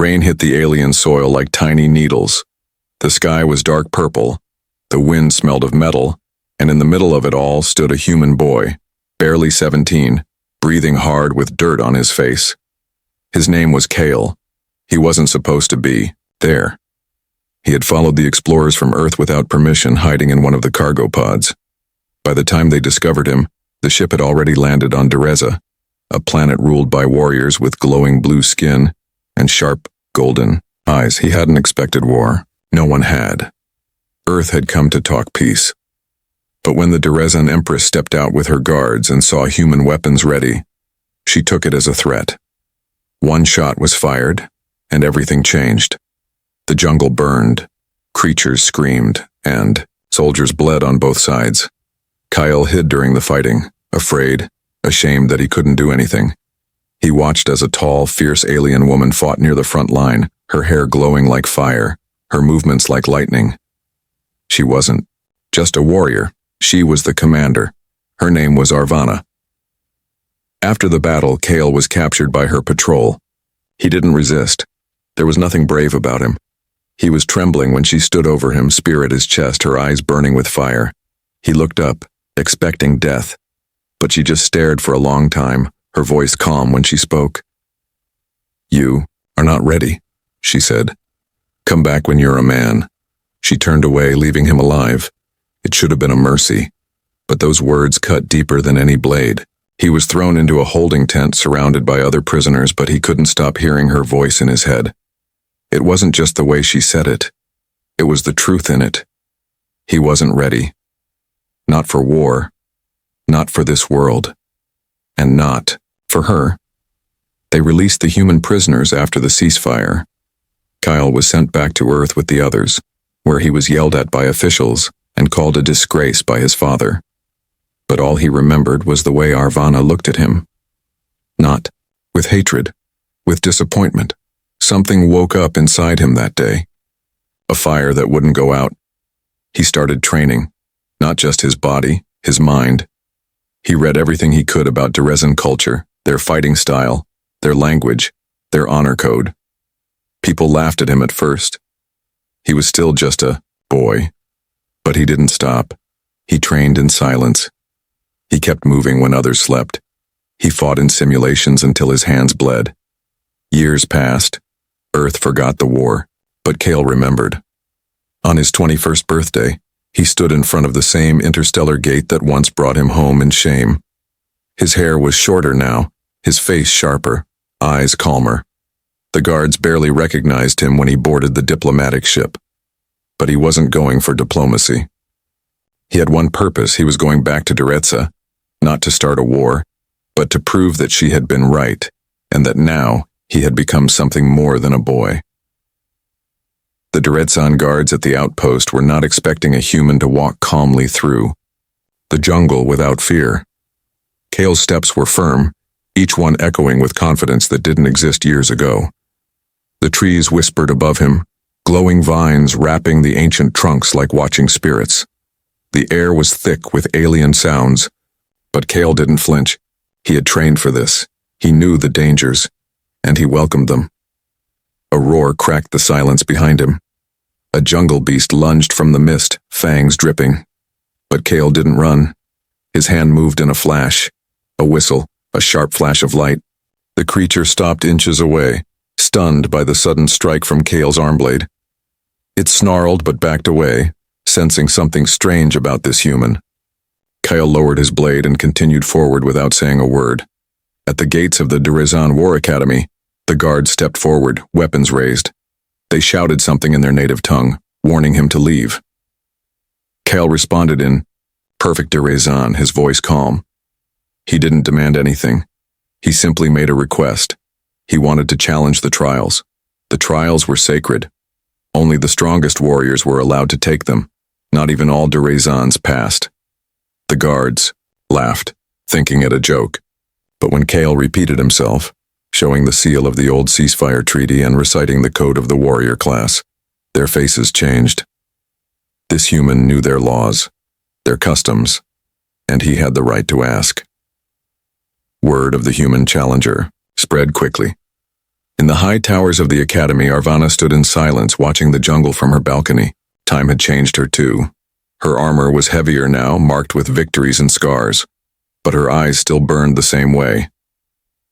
rain hit the alien soil like tiny needles. The sky was dark purple, the wind smelled of metal, and in the middle of it all stood a human boy, barely 17, breathing hard with dirt on his face. His name was Kael. He wasn't supposed to be there. He had followed the explorers from Earth without permission, hiding in one of the cargo pods. By the time they discovered him, the ship had already landed on Dereza, a planet ruled by warriors with glowing blue skin and sharp, golden eyes. He hadn't expected war. No one had. Earth had come to talk peace. But when the Derezan Empress stepped out with her guards and saw human weapons ready, she took it as a threat. One shot was fired, and everything changed. The jungle burned, creatures screamed, and soldiers bled on both sides. Kael hid during the fighting, afraid, ashamed that he couldn't do anything. He watched as a tall, fierce alien woman fought near the front line, her hair glowing like fire, her movements like lightning. She wasn't just a warrior. She was the commander. Her name was Arvana. After the battle, Kael was captured by her patrol. He didn't resist. There was nothing brave about him. He was trembling when she stood over him, spear at his chest, her eyes burning with fire. He looked up, expecting death, but she just stared for a long time, her voice calm when she spoke. "You are not ready," she said. "Come back when you're a man." She turned away, leaving him alive. It should have been a mercy, but those words cut deeper than any blade. He was thrown into a holding tent surrounded by other prisoners, but he couldn't stop hearing her voice in his head. It wasn't just the way she said it. It was the truth in it. He wasn't ready. Not for war. Not for this world. And not for her. They released the human prisoners after the ceasefire. Kael was sent back to Earth with the others, where he was yelled at by officials and called a disgrace by his father. But all he remembered was the way Arvana looked at him. Not with hatred, with disappointment. Something woke up inside him that day. A fire that wouldn't go out. He started training, not just his body, his mind. He read everything he could about Derezan culture, their fighting style, their language, their honor code. People laughed at him at first. He was still just a boy. But he didn't stop. He trained in silence. He kept moving when others slept. He fought in simulations until his hands bled. Years passed. Earth forgot the war, but Kael remembered. On his 21st birthday, he stood in front of the same interstellar gate that once brought him home in shame. His hair was shorter now, his face sharper, eyes calmer. The guards barely recognized him when he boarded the diplomatic ship. But he wasn't going for diplomacy. He had one purpose. He was going back to Dereza, not to start a war, but to prove that she had been right, and that now he had become something more than a boy. The Derezan guards at the outpost were not expecting a human to walk calmly through the jungle without fear. Kael's steps were firm, each one echoing with confidence that didn't exist years ago. The trees whispered above him, glowing vines wrapping the ancient trunks like watching spirits. The air was thick with alien sounds, but Kael didn't flinch. He had trained for this. He knew the dangers, and he welcomed them. A roar cracked the silence behind him. A jungle beast lunged from the mist, fangs dripping. But Kael didn't run. His hand moved in a flash. A whistle, a sharp flash of light. The creature stopped inches away, stunned by the sudden strike from Kael's arm blade. It snarled but backed away, sensing something strange about this human. Kael lowered his blade and continued forward without saying a word. At the gates of the Derezan War Academy, the guards stepped forward, weapons raised. They shouted something in their native tongue, warning him to leave. Kael responded in perfect Derezan, his voice calm. He didn't demand anything. He simply made a request. He wanted to challenge the trials. The trials were sacred. Only the strongest warriors were allowed to take them. Not even all Derezans passed. The guards laughed, thinking it a joke. But when Kael repeated himself, showing the seal of the old ceasefire treaty and reciting the code of the warrior class, their faces changed. This human knew their laws, their customs, and he had the right to ask. Word of the human challenger spread quickly. In the high towers of the academy, Arvana stood in silence, watching the jungle from her balcony. Time had changed her too. Her armor was heavier now, marked with victories and scars. But her eyes still burned the same way.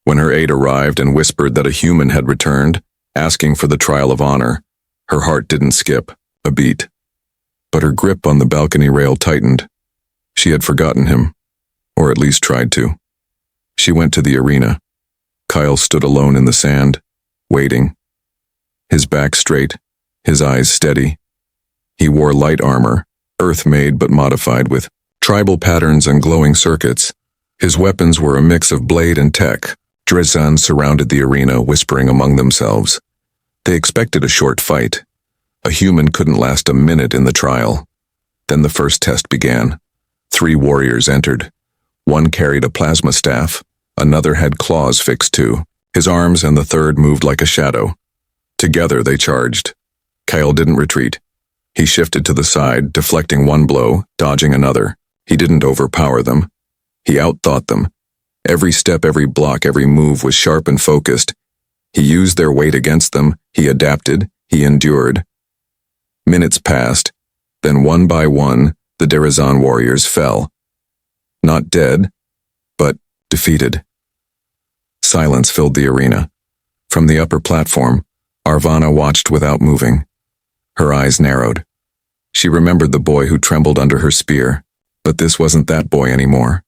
When her aide arrived and whispered that a human had returned, asking for the trial of honor, her heart didn't skip a beat. But her grip on the balcony rail tightened. She had forgotten him, or at least tried to. She went to the arena. Kael stood alone in the sand, waiting. His back straight, his eyes steady. He wore light armor, earth-made but modified with tribal patterns and glowing circuits. His weapons were a mix of blade and tech. Drezan surrounded the arena, whispering among themselves. They expected a short fight. A human couldn't last a minute in the trial. Then the first test began. 3 warriors entered. One carried a plasma staff, another had claws fixed to his arms, and the third moved like a shadow. Together they charged. Kael didn't retreat. He shifted to the side, deflecting one blow, dodging another. He didn't overpower them. He outthought them. Every step, every block, every move was sharp and focused. He used their weight against them. He adapted. He endured. Minutes passed. Then one by one, the Derazan warriors fell. Not dead, but defeated. Silence filled the arena. From the upper platform, Arvana watched without moving. Her eyes narrowed. She remembered the boy who trembled under her spear, but this wasn't that boy anymore.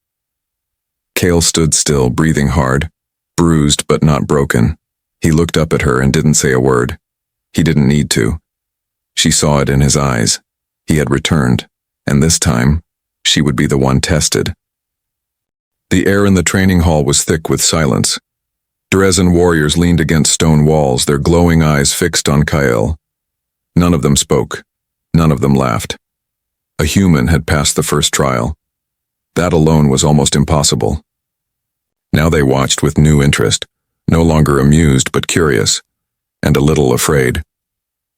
Kael stood still, breathing hard, bruised but not broken. He looked up at her and didn't say a word. He didn't need to. She saw it in his eyes. He had returned, and this time, she would be the one tested. The air in the training hall was thick with silence. Derazan warriors leaned against stone walls, their glowing eyes fixed on Kael. None of them spoke. None of them laughed. A human had passed the first trial. That alone was almost impossible. Now they watched with new interest, no longer amused but curious, and a little afraid.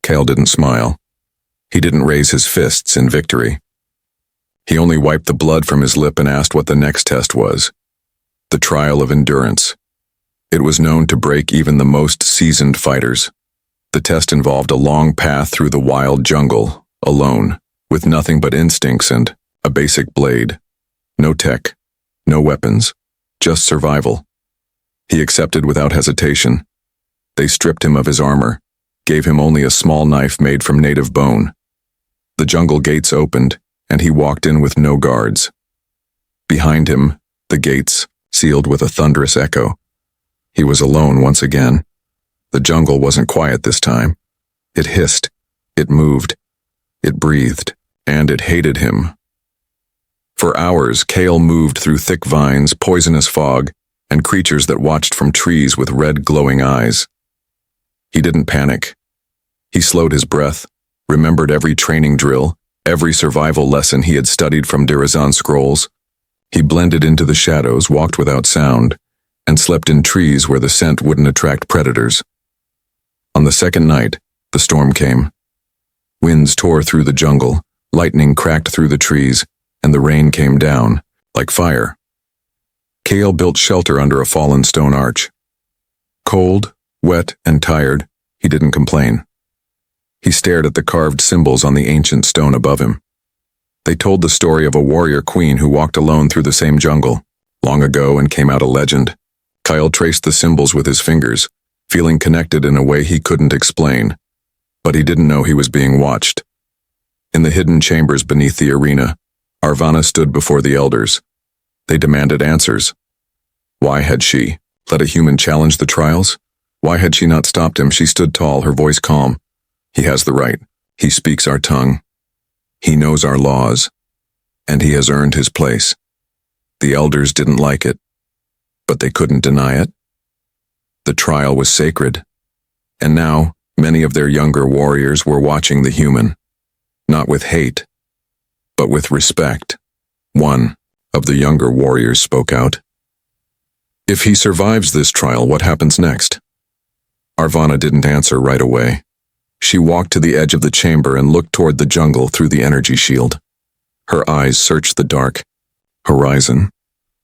Kael didn't smile. He didn't raise his fists in victory. He only wiped the blood from his lip and asked what the next test was. The trial of endurance. It was known to break even the most seasoned fighters. The test involved a long path through the wild jungle, alone, with nothing but instincts and a basic blade. No tech, no weapons, just survival. He accepted without hesitation. They stripped him of his armor, gave him only a small knife made from native bone. The jungle gates opened, and he walked in with no guards. Behind him, the gates, sealed with a thunderous echo. He was alone once again. The jungle wasn't quiet this time. It hissed, it moved, it breathed, and it hated him. For hours, Kael moved through thick vines, poisonous fog, and creatures that watched from trees with red glowing eyes. He didn't panic. He slowed his breath, remembered every training drill, every survival lesson he had studied from Derazan scrolls. He blended into the shadows, walked without sound, and slept in trees where the scent wouldn't attract predators. On the second night, the storm came. Winds tore through the jungle, lightning cracked through the trees, and the rain came down, like fire. Kael built shelter under a fallen stone arch. Cold, wet, and tired, he didn't complain. He stared at the carved symbols on the ancient stone above him. They told the story of a warrior queen who walked alone through the same jungle, long ago, and came out a legend. Kael traced the symbols with his fingers, feeling connected in a way he couldn't explain. But he didn't know he was being watched. In the hidden chambers beneath the arena, Arvana stood before the elders. They demanded answers. Why had she let a human challenge the trials? Why had she not stopped him? She stood tall, her voice calm. He has the right. He speaks our tongue. He knows our laws. And he has earned his place. The elders didn't like it, but they couldn't deny it. The trial was sacred. And now, many of their younger warriors were watching the human, not with hate, but with respect. One of the younger warriors spoke out. If he survives this trial, what happens next? Arvana didn't answer right away. She walked to the edge of the chamber and looked toward the jungle through the energy shield. Her eyes searched the dark horizon.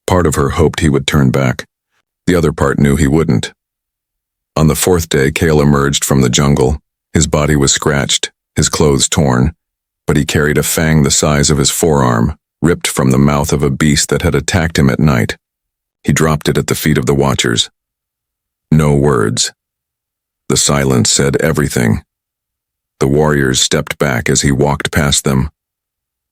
Part of her hoped he would turn back. The other part knew he wouldn't. On the fourth day, Kael emerged from the jungle. His body was scratched, his clothes torn, but he carried a fang the size of his forearm, ripped from the mouth of a beast that had attacked him at night. He dropped it at the feet of the Watchers. No words. The silence said everything. The warriors stepped back as he walked past them.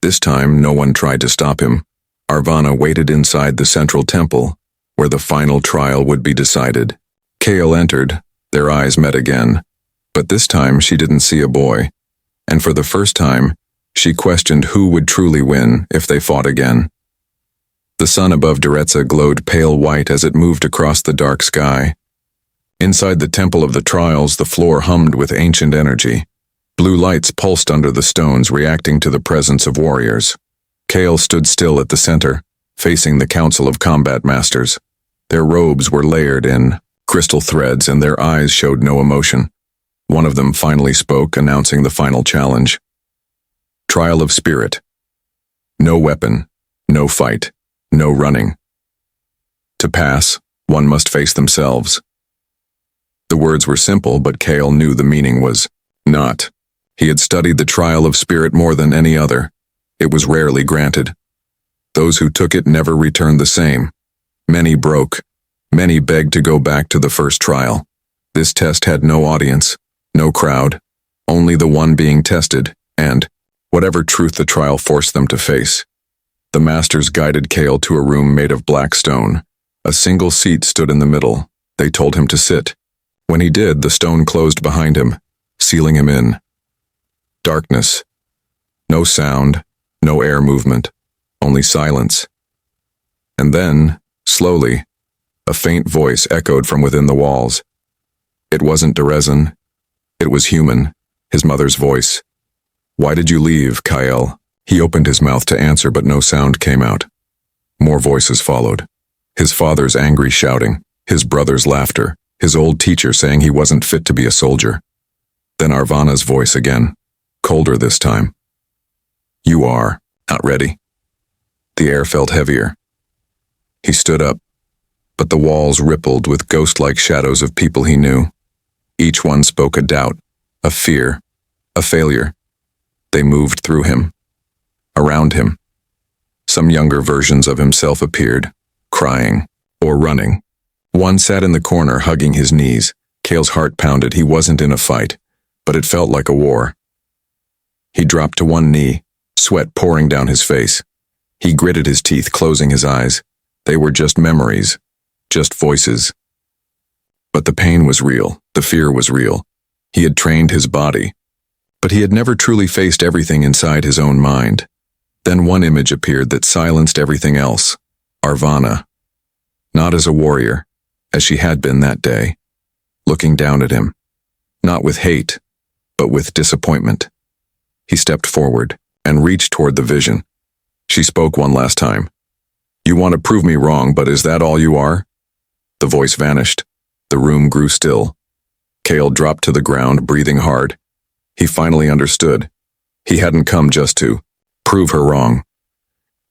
This time, no one tried to stop him. Arvana waited inside the central temple, where the final trial would be decided. Kael entered. Their eyes met again. But this time, she didn't see a boy. And for the first time, she questioned who would truly win if they fought again. The sun above Duretsa glowed pale white as it moved across the dark sky. Inside the Temple of the Trials, the floor hummed with ancient energy. Blue lights pulsed under the stones, reacting to the presence of warriors. Kael stood still at the center, facing the Council of Combat Masters. Their robes were layered in crystal threads, and their eyes showed no emotion. One of them finally spoke, announcing the final challenge. Trial of Spirit. No weapon, no fight, no running. To pass, one must face themselves. The words were simple, but Kael knew the meaning was not. He had studied the trial of spirit more than any other. It was rarely granted. Those who took it never returned the same. Many broke. Many begged to go back to the first trial. This test had no audience, no crowd, only the one being tested, and whatever truth the trial forced them to face. The masters guided Kael to a room made of black stone. A single seat stood in the middle. They told him to sit. When he did, the stone closed behind him, sealing him in. Darkness. No sound, no air movement, only silence. And then, slowly, a faint voice echoed from within the walls. It wasn't Derezin. It was human, his mother's voice. Why did you leave, Kael? He opened his mouth to answer, but no sound came out. More voices followed. His father's angry shouting, his brother's laughter, his old teacher saying he wasn't fit to be a soldier. Then Arvana's voice again, colder this time. You are not ready. The air felt heavier. He stood up, but the walls rippled with ghost-like shadows of people he knew. Each one spoke a doubt, a fear, a failure. They moved through him, around him. Some younger versions of himself appeared, crying or running. One sat in the corner hugging his knees. Kael's heart pounded. He wasn't in a fight, but it felt like a war. He dropped to one knee, sweat pouring down his face. He gritted his teeth, closing his eyes. They were just memories, just voices. But the pain was real, the fear was real. He had trained his body, but he had never truly faced everything inside his own mind. Then one image appeared that silenced everything else. Arvana. Not as a warrior, as she had been that day, looking down at him. Not with hate, but with disappointment. He stepped forward and reached toward the vision. She spoke one last time. You want to prove me wrong, but is that all you are? The voice vanished. The room grew still. Kael dropped to the ground, breathing hard. He finally understood. He hadn't come just to prove her wrong.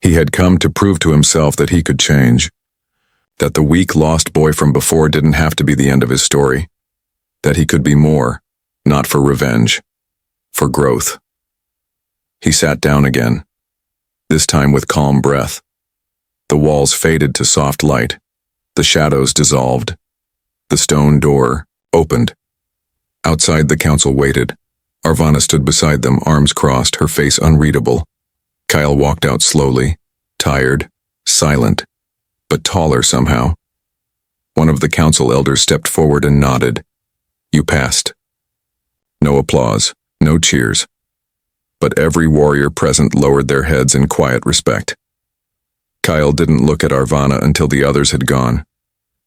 He had come to prove to himself that he could change. That the weak, lost boy from before didn't have to be the end of his story. That he could be more, not for revenge, for growth. He sat down again, this time with calm breath. The walls faded to soft light. The shadows dissolved. The stone door opened. Outside, the council waited. Arvana stood beside them, arms crossed, her face unreadable. Kael walked out slowly, tired, silent, but taller somehow. One of the council elders stepped forward and nodded. You passed. No applause, no cheers. But every warrior present lowered their heads in quiet respect. Kael didn't look at Arvana until the others had gone.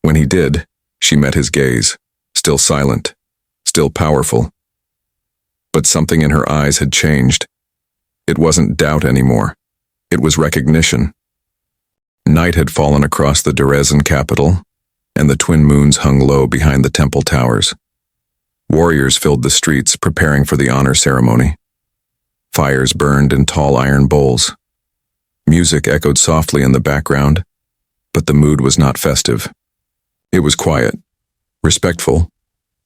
When he did, she met his gaze, still silent, still powerful. But something in her eyes had changed. It wasn't doubt anymore. It was recognition. Night had fallen across the Derezin capital, and the twin moons hung low behind the temple towers. Warriors filled the streets, preparing for the honor ceremony. Fires burned in tall iron bowls. Music echoed softly in the background, but the mood was not festive. It was quiet, respectful,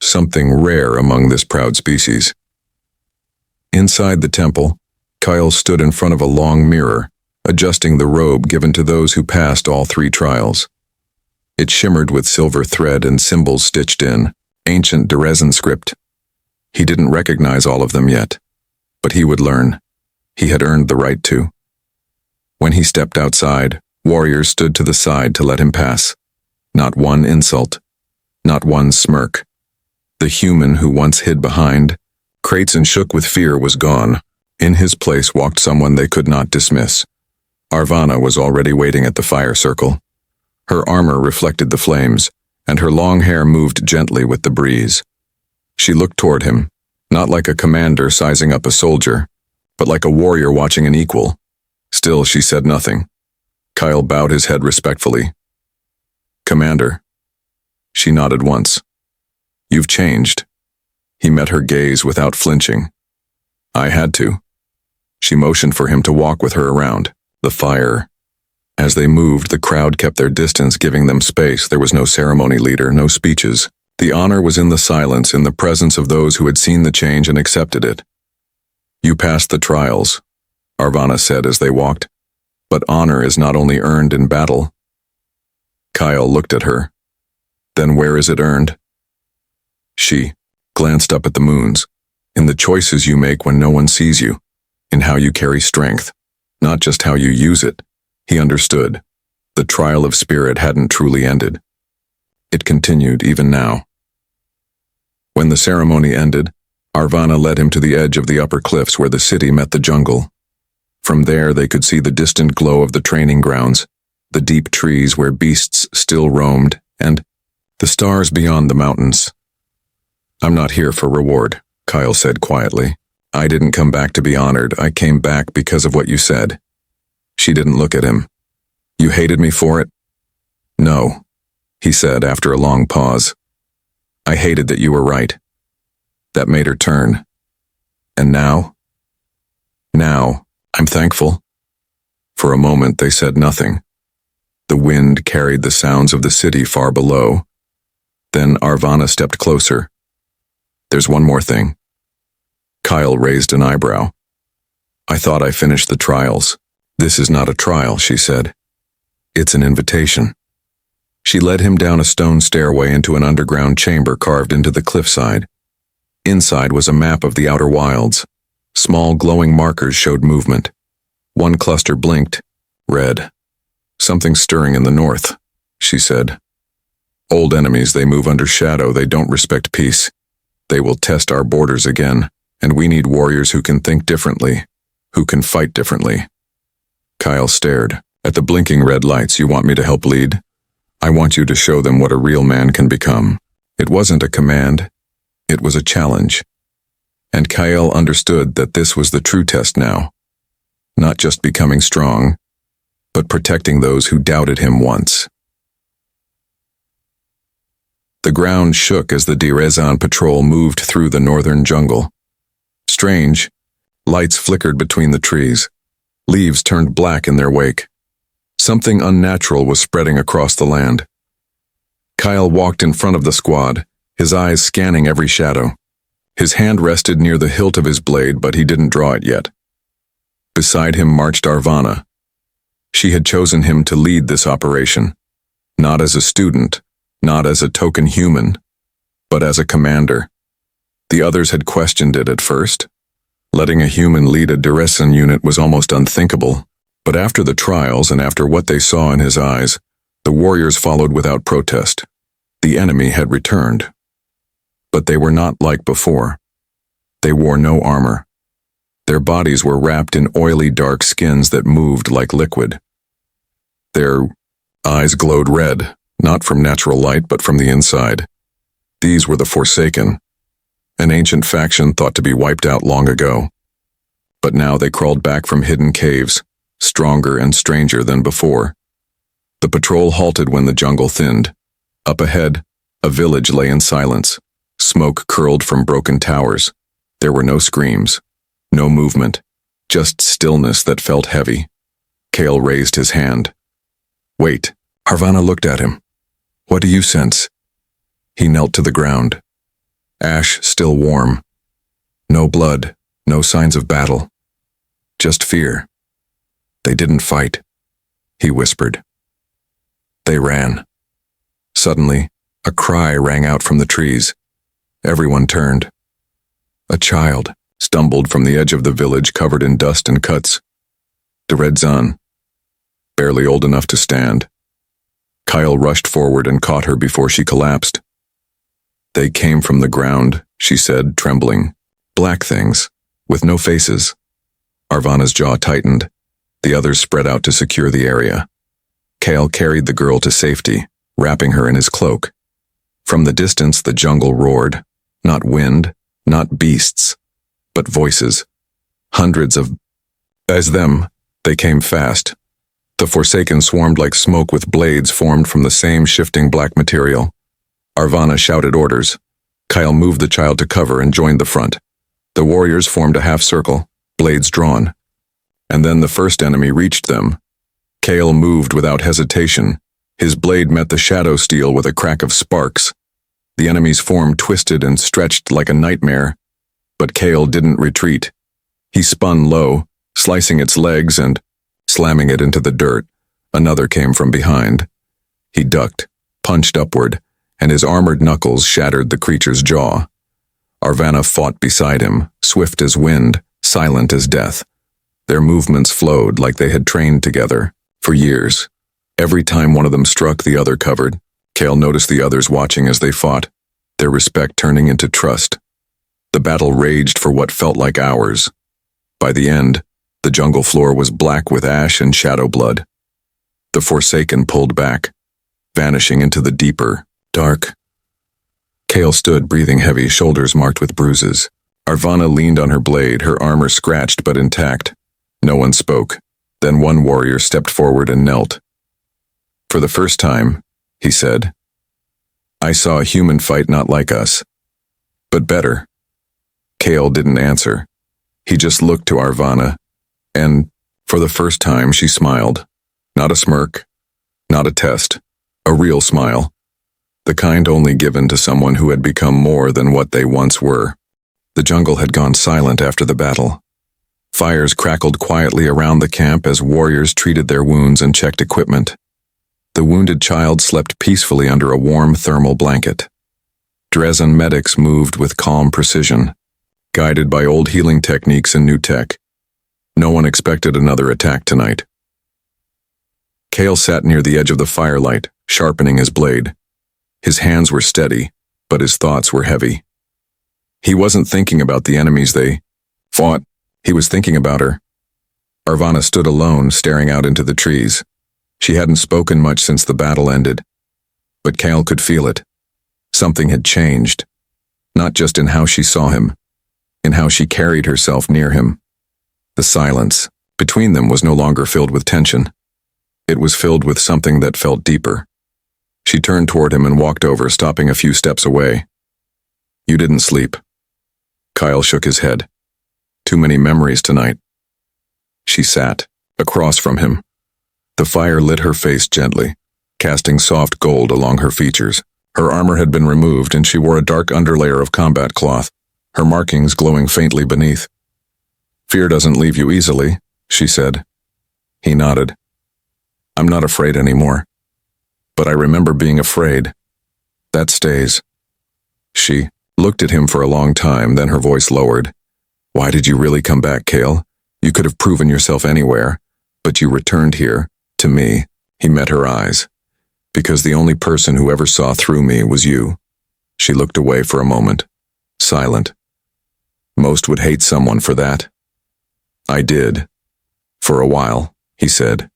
something rare among this proud species. Inside the temple, Kael stood in front of a long mirror, adjusting the robe given to those who passed all 3 trials. It shimmered with silver thread and symbols stitched in, ancient Derezan script. He didn't recognize all of them yet, but he would learn. He had earned the right to. When he stepped outside, warriors stood to the side to let him pass. Not one insult, not one smirk. The human who once hid behind crates and shook with fear was gone. In his place walked someone they could not dismiss. Arvana was already waiting at the fire circle. Her armor reflected the flames, and her long hair moved gently with the breeze. She looked toward him, not like a commander sizing up a soldier, but like a warrior watching an equal. Still, she said nothing. Kael bowed his head respectfully. "Commander." She nodded once. "You've changed." He met her gaze without flinching. "I had to." She motioned for him to walk with her around the fire. As they moved, the crowd kept their distance, giving them space. There was no ceremony leader, no speeches. The honor was in the silence, in the presence of those who had seen the change and accepted it. "You passed the trials," Arvana said as they walked. "But honor is not only earned in battle." Kael looked at her. "Then where is it earned?" She glanced up at the moons. "In the choices you make when no one sees you, in how you carry strength, not just how you use it." He understood. The trial of spirit hadn't truly ended. It continued even now. When the ceremony ended, Arvana led him to the edge of the upper cliffs where the city met the jungle. From there they could see the distant glow of the training grounds, the deep trees where beasts still roamed, and the stars beyond the mountains. "I'm not here for reward," Kael said quietly. "I didn't come back to be honored. I came back because of what you said." She didn't look at him. "You hated me for it?" "No," he said after a long pause. "I hated that you were right." That made her turn. "And now?" "Now, I'm thankful." For a moment they said nothing. The wind carried the sounds of the city far below. Then Arvana stepped closer. "There's one more thing." Kael raised an eyebrow. "I thought I finished the trials." "This is not a trial," she said. "It's an invitation." She led him down a stone stairway into an underground chamber carved into the cliffside. Inside was a map of the outer wilds. Small glowing markers showed movement. One cluster blinked, red. "Something stirring in the north," she said. "Old enemies, they move under shadow, they don't respect peace. They will test our borders again, and we need warriors who can think differently, who can fight differently." Kael stared. "At the blinking red lights, you want me to help lead? I want you to show them what a real man can become." It wasn't a command. It was a challenge. And Kael understood that this was the true test now. Not just becoming strong, but protecting those who doubted him once. The ground shook as the Derezan patrol moved through the northern jungle. Strange, lights flickered between the trees. Leaves turned black in their wake. Something unnatural was spreading across the land. Kael walked in front of the squad, his eyes scanning every shadow. His hand rested near the hilt of his blade, but he didn't draw it yet. Beside him marched Arvana. She had chosen him to lead this operation, not as a student, not as a token human, but as a commander. The others had questioned it at first. Letting a human lead a Derezan unit was almost unthinkable, but after the trials and after what they saw in his eyes, the warriors followed without protest. The enemy had returned. But they were not like before. They wore no armor. Their bodies were wrapped in oily dark skins that moved like liquid. Their eyes glowed red, not from natural light but from the inside. These were the Forsaken, an ancient faction thought to be wiped out long ago. But now they crawled back from hidden caves, stronger and stranger than before. The patrol halted when the jungle thinned. Up ahead, a village lay in silence. Smoke curled from broken towers. There were no screams, no movement, just stillness that felt heavy. Kael raised his hand. "Wait." Arvana looked at him. "What do you sense?" He knelt to the ground. ash still warm. No blood, no signs of battle. Just fear. They didn't fight, he whispered. They ran. Suddenly, a cry rang out from the trees. Everyone turned. A child stumbled from the edge of the village covered in dust and cuts. Deredzan, barely old enough to stand. Kael rushed forward and caught her before she collapsed. They came from the ground, she said, trembling. Black things, with no faces. Arvana's jaw tightened. The others spread out to secure the area. Kael carried the girl to safety, wrapping her in his cloak. From the distance, the jungle roared. Not wind, not beasts, but voices. Hundreds of... As them, they came fast. The Forsaken swarmed like smoke with blades formed from the same shifting black material. Arvana shouted orders. Kael moved the child to cover and joined the front. The warriors formed a half circle, blades drawn. And then the first enemy reached them. Kael moved without hesitation. His blade met the shadow steel with a crack of sparks. The enemy's form twisted and stretched like a nightmare. But Kael didn't retreat. He spun low, slicing its legs and slamming it into the dirt. Another came from behind. He ducked, punched upward, and his armored knuckles shattered the creature's jaw. Arvana fought beside him, swift as wind, silent as death. Their movements flowed like they had trained together, for years. Every time one of them struck, the other covered. Kael noticed the others watching as they fought, their respect turning into trust. The battle raged for what felt like hours. By the end, the jungle floor was black with ash and shadow blood. The Forsaken pulled back, vanishing into the deeper, dark. Kael stood, breathing heavy, shoulders marked with bruises. Arvana leaned on her blade, her armor scratched but intact. No one spoke. Then one warrior stepped forward and knelt. For the first time, he said, I saw a human fight not like us, but better. Kael didn't answer. He just looked to Arvana, and, for the first time, she smiled. Not a smirk, not a test, a real smile. The kind only given to someone who had become more than what they once were. The jungle had gone silent after the battle. Fires crackled quietly around the camp as warriors treated their wounds and checked equipment. The wounded child slept peacefully under a warm thermal blanket. Drezen medics moved with calm precision, guided by old healing techniques and new tech. No one expected another attack tonight. Kael sat near the edge of the firelight, sharpening his blade. His hands were steady, but his thoughts were heavy. He wasn't thinking about the enemies they fought. He was thinking about her. Arvana stood alone, staring out into the trees. She hadn't spoken much since the battle ended. But Kael could feel it. Something had changed. Not just in how she saw him, in how she carried herself near him. The silence between them was no longer filled with tension. It was filled with something that felt deeper. She turned toward him and walked over, stopping a few steps away. You didn't sleep. Kael shook his head. Too many memories tonight. She sat, across from him. The fire lit her face gently, casting soft gold along her features. Her armor had been removed and she wore a dark underlayer of combat cloth, her markings glowing faintly beneath. Fear doesn't leave you easily, she said. He nodded. I'm not afraid anymore. But I remember being afraid. That stays. She looked at him for a long time, then her voice lowered. Why did you really come back, Kael? You could have proven yourself anywhere, but you returned here, to me. He met her eyes. Because the only person who ever saw through me was you. She looked away for a moment, silent. Most would hate someone for that. I did. For a while, he said.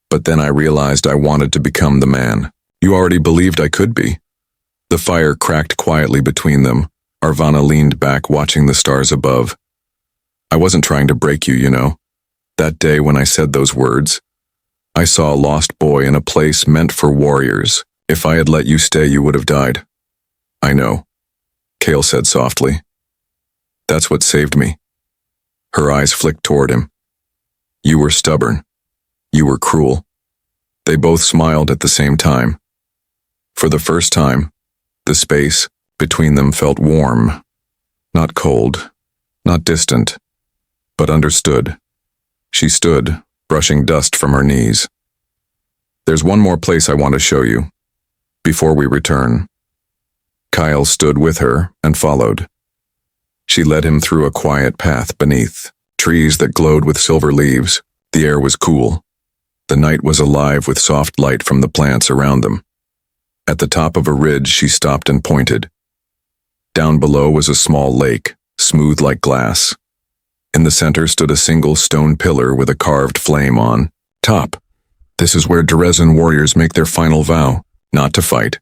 But then I realized I wanted to become the man. You already believed I could be. The fire cracked quietly between them. Arvana leaned back, watching the stars above. I wasn't trying to break you, you know. That day when I said those words, I saw a lost boy in a place meant for warriors. If I had let you stay, you would have died. I know, Kael said softly. That's what saved me. Her eyes flicked toward him. You were stubborn. You were cruel. They both smiled at the same time. For the first time, the space, between them felt warm, not cold, not distant, but understood. She stood, brushing dust from her knees. "There's one more place I want to show you, before we return." Kael stood with her and followed. She led him through a quiet path beneath, trees that glowed with silver leaves. The air was cool. The night was alive with soft light from the plants around them. At the top of a ridge, she stopped and pointed. Down below was a small lake, smooth like glass. In the center stood a single stone pillar with a carved flame on top. "This is where Dresden warriors make their final vow, not to fight,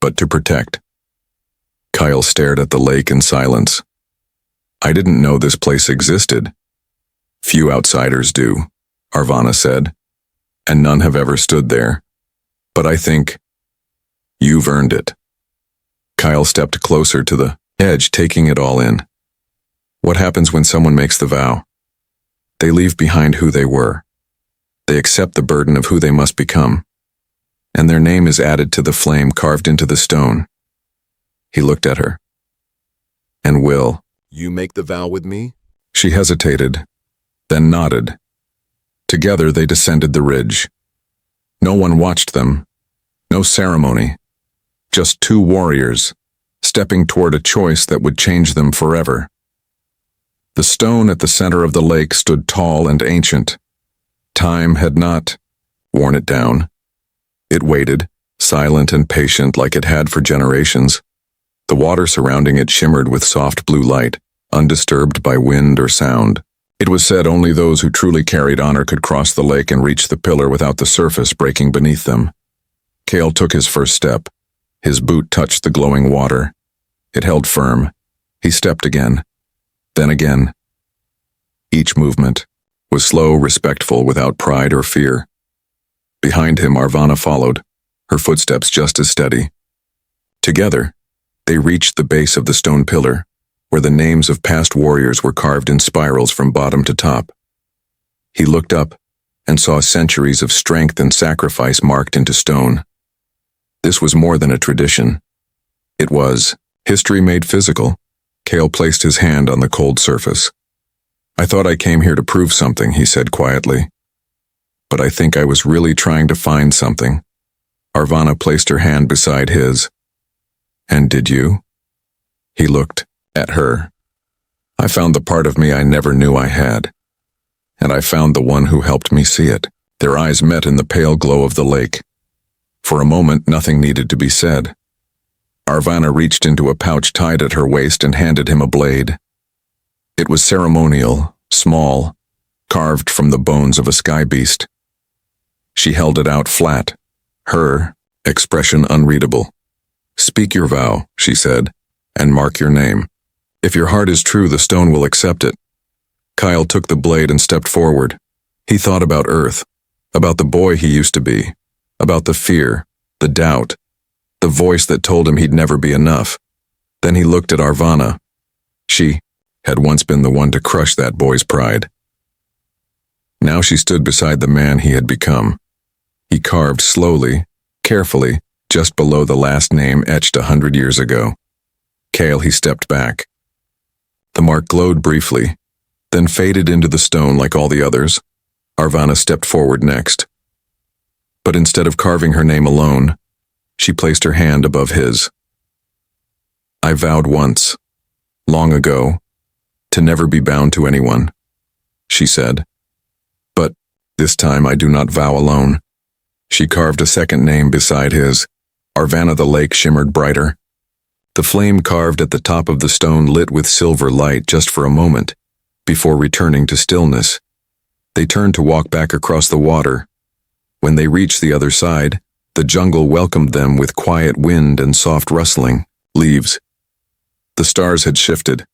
but to protect." Kael stared at the lake in silence. "I didn't know this place existed." "Few outsiders do," Arvana said, "and none have ever stood there. But I think you've earned it." Kael stepped closer to the edge, taking it all in. What happens when someone makes the vow? They leave behind who they were. They accept the burden of who they must become. And their name is added to the flame carved into the stone. He looked at her. "And will you make the vow with me?" She hesitated, then nodded. Together they descended the ridge. No one watched them. No ceremony. Just two warriors, stepping toward a choice that would change them forever. The stone at the center of the lake stood tall and ancient. Time had not worn it down. It waited, silent and patient like it had for generations. The water surrounding it shimmered with soft blue light, undisturbed by wind or sound. It was said only those who truly carried honor could cross the lake and reach the pillar without the surface breaking beneath them. Kael took his first step. His boot touched the glowing water. It held firm. He stepped again. Then again. Each movement was slow, respectful, without pride or fear. Behind him, Arvana followed, her footsteps just as steady. Together, they reached the base of the stone pillar, where the names of past warriors were carved in spirals from bottom to top. He looked up and saw centuries of strength and sacrifice marked into stone. This was more than a tradition. It was history made physical. Kael placed his hand on the cold surface. "I thought I came here to prove something," he said quietly. "But I think I was really trying to find something." Arvana placed her hand beside his. "And did you?" He looked at her. "I found the part of me I never knew I had. And I found the one who helped me see it." Their eyes met in the pale glow of the lake. For a moment, nothing needed to be said. Arvana reached into a pouch tied at her waist and handed him a blade. It was ceremonial, small, carved from the bones of a sky beast. She held it out flat, her expression unreadable. "Speak your vow," she said, "and mark your name. If your heart is true, the stone will accept it." Kael took the blade and stepped forward. He thought about Earth, about the boy he used to be, about the fear, the doubt, the voice that told him he'd never be enough. Then he looked at Arvana. She had once been the one to crush that boy's pride. Now she stood beside the man he had become. He carved slowly, carefully, just below the last name etched 100 years ago. Kael, he stepped back. The mark glowed briefly, then faded into the stone like all the others. Arvana stepped forward next. But instead of carving her name alone, she placed her hand above his. "I vowed once, long ago, to never be bound to anyone," she said. "But this time I do not vow alone." She carved a second name beside his. Arvana. The lake shimmered brighter. The flame carved at the top of the stone lit with silver light just for a moment, before returning to stillness. They turned to walk back across the water. When they reached the other side, the jungle welcomed them with quiet wind and soft rustling leaves. The stars had shifted.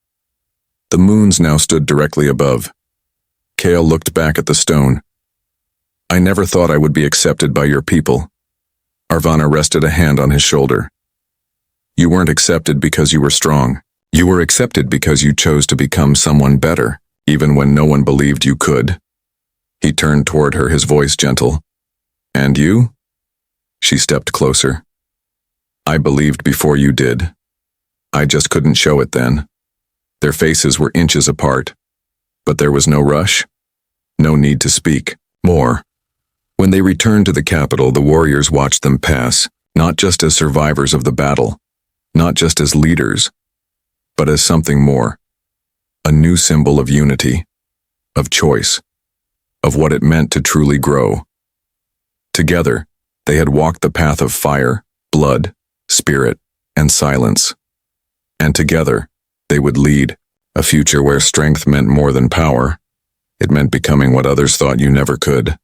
The moons now stood directly above. Kael looked back at the stone. "I never thought I would be accepted by your people." Arvana rested a hand on his shoulder. "You weren't accepted because you were strong. You were accepted because you chose to become someone better, even when no one believed you could." He turned toward her, his voice gentle. "And you?" She stepped closer. "I believed before you did. I just couldn't show it then. Their faces were inches apart, but there was no rush, no need to speak more. When they returned to the capital, the warriors watched them pass, not just as survivors of the battle, not just as leaders, but as something more. A new symbol of unity, of choice, of what it meant to truly grow. Together, they had walked the path of fire, blood, spirit, and silence. And together, they would lead a future where strength meant more than power. It meant becoming what others thought you never could.